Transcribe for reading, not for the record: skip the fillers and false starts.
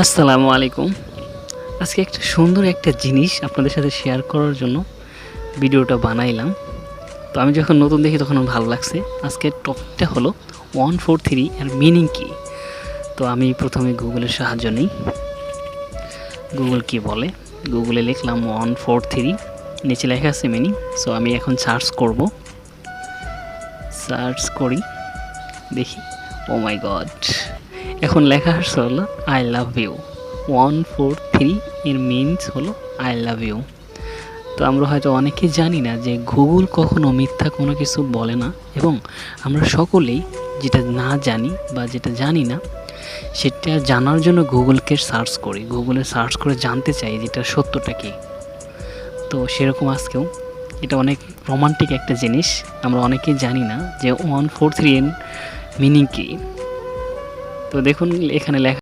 আসসালামু আলাইকুম। আজকে একটা সুন্দর একটা জিনিস আপনাদের সাথে শেয়ার করার জন্য ভিডিওটা বানাইলাম। তো আমি যখন নতুন দেখি তখন আমার ভালো লাগছে। আজকের টপিকটা হলো 143 এর মিনিং কী? তো আমি প্রথমে গুগলের সাহায্য নিই। গুগল কী বলে? গুগলে লিখলাম 143, নিচে লেখা আছে মিনিং। সো আমি এখন সার্চ করব। সার্চ করি, দেখি ও মাই গড! এখন লেখা আসছে হলো আই লাভ ইউ। 143 এর মিনস হলো আই লাভ ইউ। তো আমরা হয়তো অনেকেই জানি না যে গুগল কখনো মিথ্যা কোনো কিছু বলে না, এবং আমরা সকলেই যেটা না জানি বা যেটা জানি না সেটা জানার জন্য গুগলকে সার্চ করি। গুগলে সার্চ করে জানতে চাই যেটা সত্যটা কী। তো সেরকম আজকেও এটা অনেক রোমান্টিক একটা জিনিস। আমরা অনেকেই জানি না যে 143 এর মিনিং কী। তো দেখুন এখানে লেখা